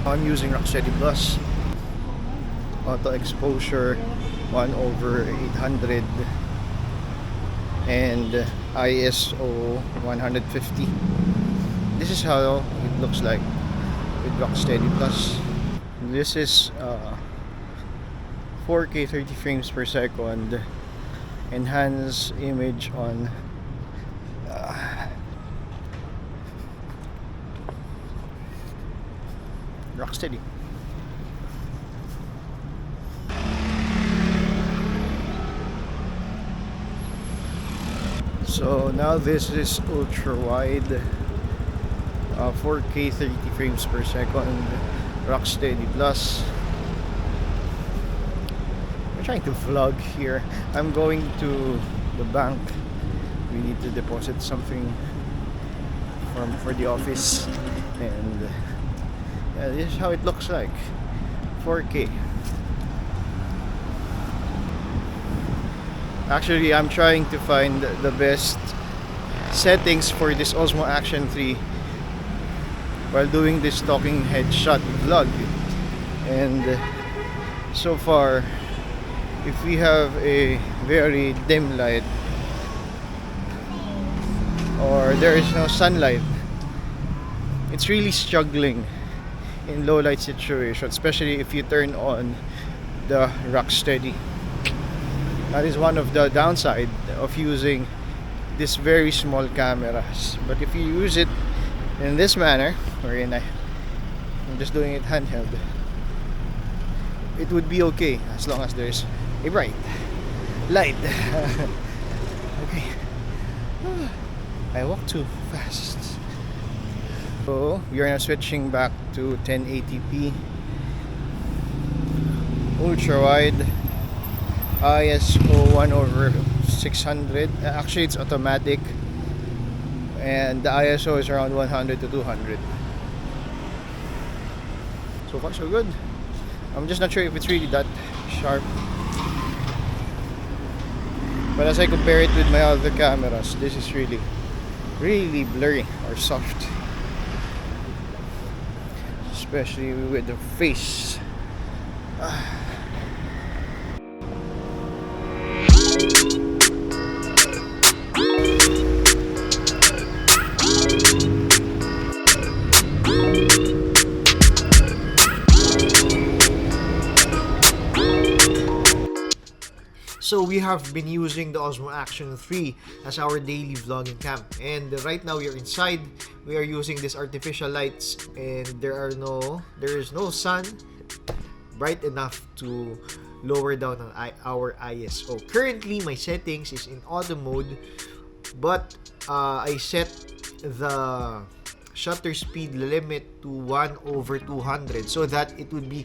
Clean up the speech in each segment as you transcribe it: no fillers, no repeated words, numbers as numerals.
I'm using Rocksteady Plus. Auto exposure 1/800 and ISO 150. This is how it looks like with Rocksteady Plus. This is 4K 30 frames per second, enhanced image on Rocksteady. So now this is ultra wide, 4K 30 frames per second, Rocksteady Plus. I'm trying to vlog here. I'm going to the bank. We need to deposit something for the office, and yeah, this is how it looks like, 4K. Actually, I'm trying to find the best settings for this Osmo Action 3 while doing this talking headshot vlog. And so far, if we have a very dim light or there is no sunlight, it's really struggling in low light situation, especially if you turn on the Rocksteady. That is one of the downside of using this very small cameras. But if you use it in this manner, wherein I'm just doing it handheld, it would be okay as long as there's a bright light. Okay, I walk too fast. So we are now switching back to 1080p, ultra wide, ISO 1/600. Actually, it's automatic, and the ISO is around 100 to 200. So far, so good. I'm just not sure if it's really that sharp. But as I compare it with my other cameras, this is really blurry or soft, especially with the face. So we have been using the Osmo Action 3 as our daily vlogging cam, and right now we are inside. We are using these artificial lights, and there is no sun bright enough to lower down on our ISO. Currently my settings is in auto mode, but I set the shutter speed limit to 1/200 so that it would be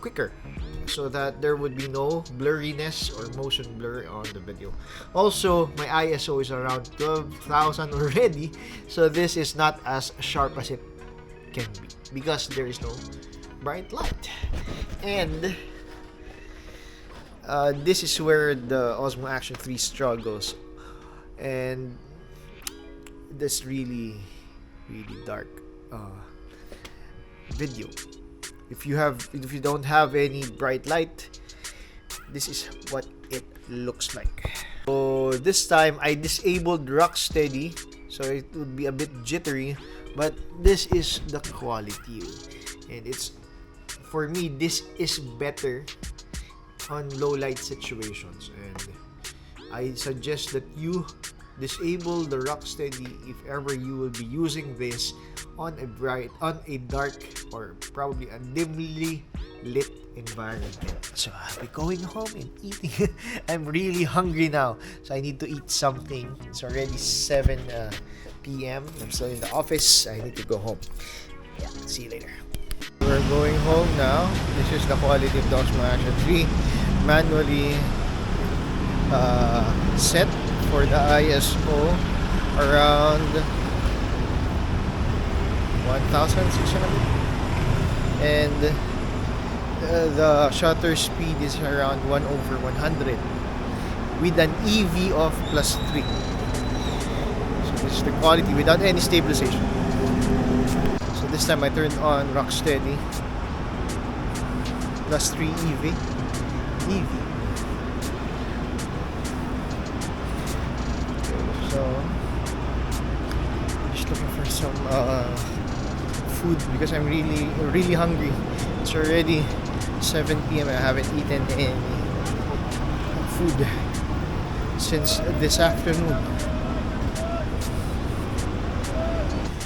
quicker, so that there would be no blurriness or motion blur on the video. Also, my ISO is around 12,000 already, so this is not as sharp as it can be because there is no bright light. And this is where the Osmo Action 3 struggles, and this really dark video. If you don't have any bright light, this is what it looks like. So this time I disabled Rocksteady, so it would be a bit jittery, but this is the quality, and it's, for me, this is better on low light situations, and I suggest that you disable the Rocksteady if ever you will be using this on a dark or probably a dimly lit environment. So I'll be going home and eating. I'm really hungry now, so I need to eat something. It's already 7 p.m. I'm still in the office. I need to go home. Yeah, see you later. We're going home now. This is the quality of the Osmo Action 3, manually set for the ISO around 1,600, and the shutter speed is around 1/100 with an EV of +3. So this is the quality without any stabilization. So this This time I turned on Rocksteady +3 EV. So just looking for some food because I'm really hungry. It's already 7 p.m. I haven't eaten any food since this afternoon.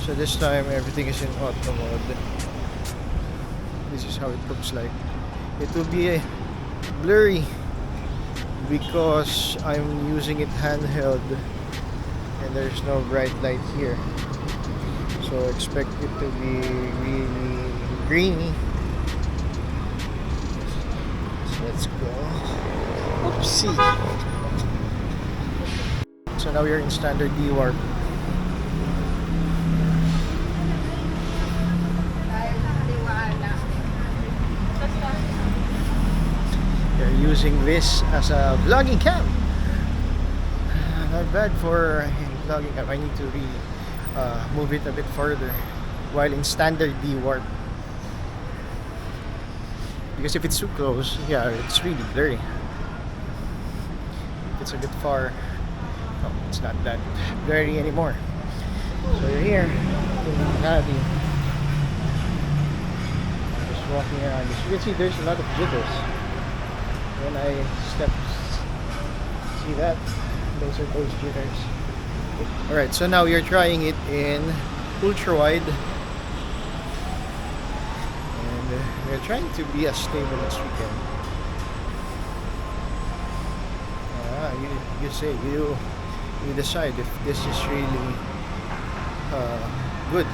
So this time everything is in auto mode. This is how it looks like. It will be blurry because I'm using it handheld and there's no bright light here. So expect it to be really grainy. So let's go. Oopsie. So now we're in standard D warp. They're using this as a vlogging cam. Not bad for a vlogging cam. I need to move it a bit further while in standard D warp. Because if it's too close, yeah, it's really blurry. If it's a bit far, no, it's not that blurry anymore. So you're here in Happy. Just walking around. As you can see, there's a lot of jitters. When I step, see that? Those are those jitters. Alright, so now you're trying it in ultra wide. And we're trying to be as stable as we can. You say, you decide if this is really good.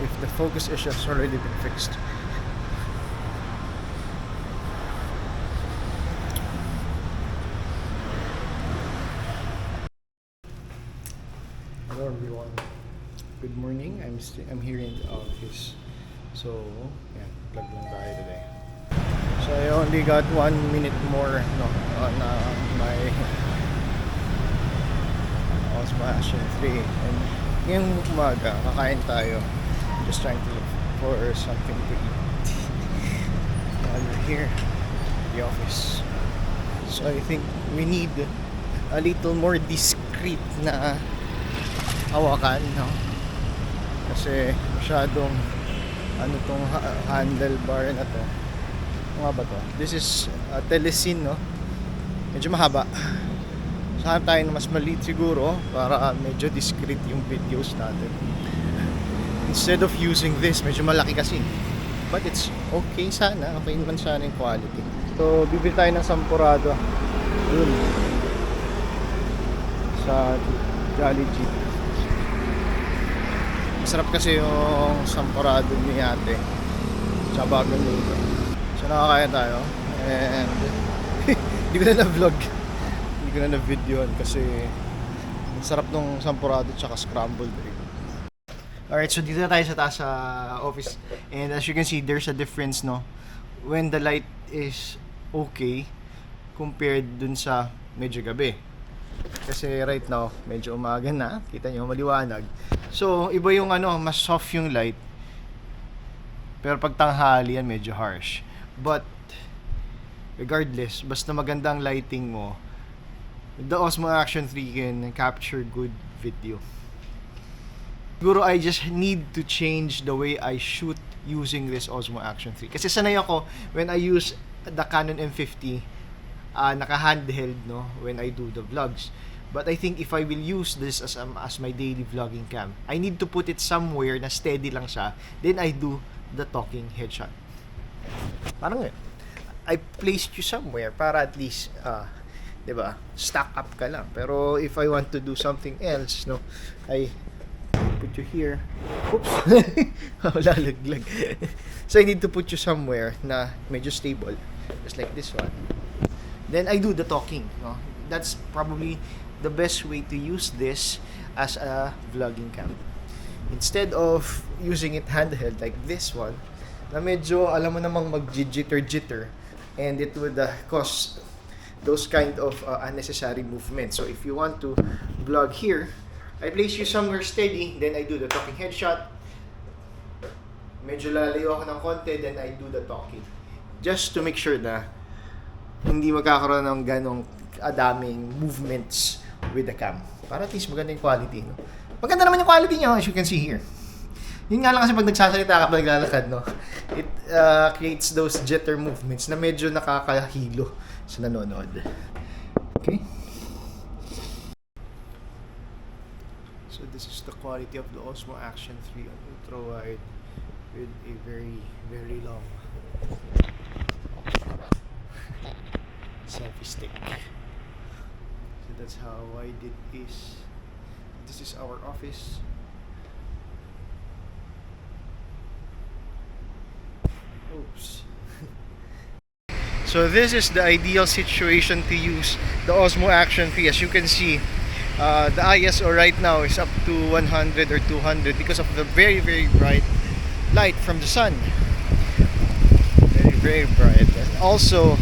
If the focus issue has already been fixed. Hello everyone. Good morning. I'm here in the office. So, yeah, plug lang tayo today. So I only got 1 minute more on my Osmo Action 3. And ngayong umaga, kakain tayo. I'm just trying to look for something to eat. While we're here in the office. So I think we need a little more discreet na hawakan, no? Kasi masyadong ano tong handlebar na to. Ano nga ba to? This is telecine, no? Medyo mahaba. So hanap tayo na mas maliit siguro para medyo discreet yung videos natin. Instead of using this, medyo malaki kasi. But it's okay sana. Okay naman sana yung quality. So bibili tayo ng sampurado. Yun. Sa Jolly Jeep. Masarap kasi yung sampurado ni ate. Tsaka bagong luto. So nakakain tayo. And hindi ko na na-vlog. Hindi ko na na-videoan kasi masarap nung sampurado tsaka scrambled egg. Alright, so dito na tayo sa taas sa office. And as you can see, there's a difference, no? When the light is okay compared dun sa medyo gabi. Kasi right now, medyo umaga na. Kita nyo, maliwanag. So, iba yung mas soft yung light. Pero pag tanghali yan, medyo harsh. But, regardless, basta magandang lighting mo, the Osmo Action 3 can capture good video. Siguro I just need to change the way I shoot using this Osmo Action 3. Kasi sanay ako, when I use the Canon M50, naka-handheld, no, when I do the vlogs. But I think if I will use this as my daily vlogging cam, I need to put it somewhere na steady lang siya. Then I do the talking headshot. Parang I placed you somewhere para at least, diba, stack up ka lang. Pero if I want to do something else, no, I put you here. Oops. Lalaglag. So I need to put you somewhere na medyo stable, just like this one. Then I do the talking, no? That's probably the best way to use this as a vlogging cam. Instead of using it handheld like this one, na medyo alam mo namang mag-jitter and it would cause those kind of unnecessary movements. So if you want to vlog here, I place you somewhere steady, then I do the talking headshot, medyo lalayo ako ng konti, then I do the talking. Just to make sure na hindi magkakaroon ng ganong adaming movements with the cam. Para at least maganda yung quality, no? Maganda naman yung quality niya, as you can see here. Yun nga lang kasi pag nagsasalita ka, pag naglalakad, no? It creates those jitter movements na medyo nakakahilo sa nanonood. Okay? So this is the quality of the Osmo Action 3 on ultra wide with a very, very long selfie stick. So that's how wide it is. This is our office. Oops. So this is the ideal situation to use the Osmo Action 3. As you can see, the ISO right now is up to 100 or 200 because of the very, very bright light from the sun. Very, very bright. And also,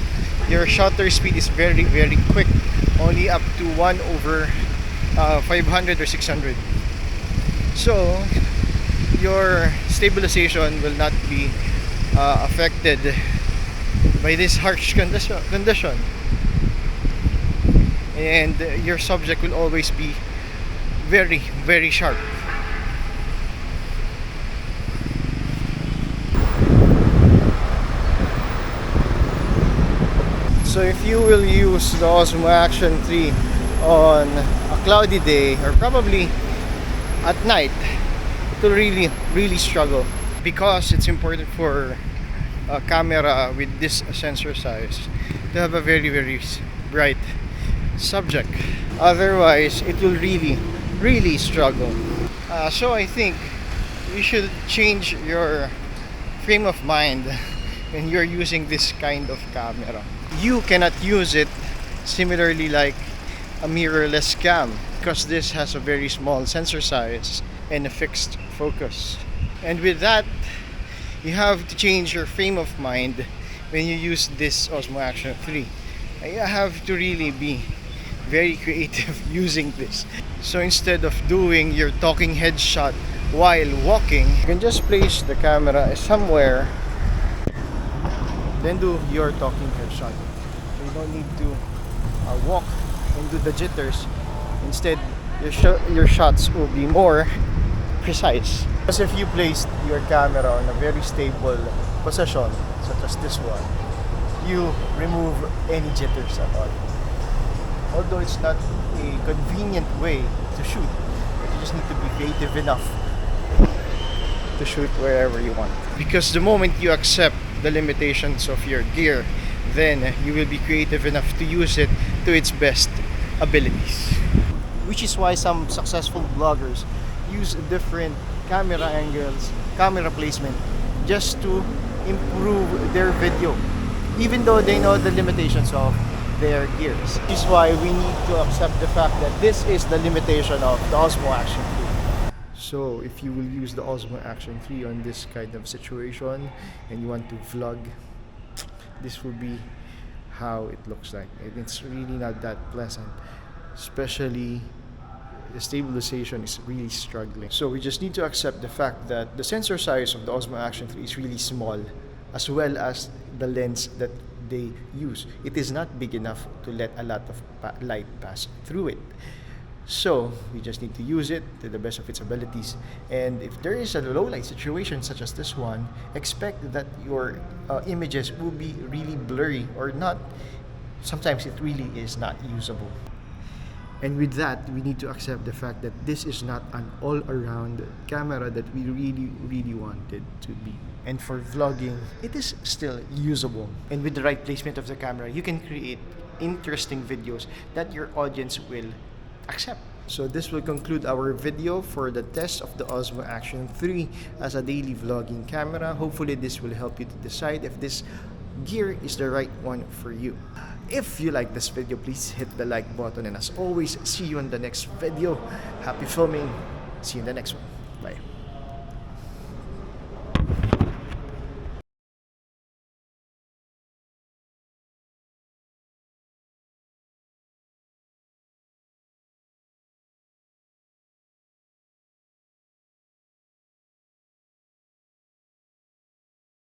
your shutter speed is very, very quick. Only up to 1/500 or 600. So, your stabilization will not be affected by this harsh condition. And your subject will always be very, very sharp. So if you will use the Osmo Action 3 on a cloudy day or probably at night, it will really, really struggle, because it's important for a camera with this sensor size to have a very, very bright subject. Otherwise, it will really, really struggle. So I think you should change your frame of mind when you're using this kind of camera. You cannot use it similarly like a mirrorless cam, because this has a very small sensor size and a fixed focus. And with that, you have to change your frame of mind when you use this Osmo Action 3. You have to really be very creative using this. So instead of doing your talking head shot while walking, you can just place the camera somewhere, then do your talking head shot. So you don't need to walk and do the jitters. Instead, your shots will be more precise. Because if you placed your camera on a very stable position, such as this one, you remove any jitters at all. Although it's not a convenient way to shoot, but you just need to be creative enough to shoot wherever you want. Because the moment you accept the limitations of your gear, then you will be creative enough to use it to its best abilities. Which is why some successful vloggers use different camera angles, camera placement, just to improve their video, even though they know the limitations of their gears. This is why we need to accept the fact that this is the limitation of the Osmo Action 3. So if you will use the Osmo Action 3 on this kind of situation and you want to vlog, this will be how it looks like. It's really not that pleasant, especially the stabilization is really struggling. So we just need to accept the fact that the sensor size of the Osmo Action 3 is really small, as well as the lens that they use. It is not big enough to let a lot of light pass through it. So we just need to use it to the best of its abilities. And if there is a low light situation such as this one, expect that your images will be really blurry or not. Sometimes it really is not usable. And with that, we need to accept the fact that this is not an all-around camera that we really, really wanted to be. And for vlogging, it is still usable. And with the right placement of the camera, you can create interesting videos that your audience will accept. So this will conclude our video for the test of the Osmo Action 3 as a daily vlogging camera. Hopefully this will help you to decide if this gear is the right one for you. If you like this video, please hit the like button, and as always, see you in the next video. Happy filming. See you in the next one.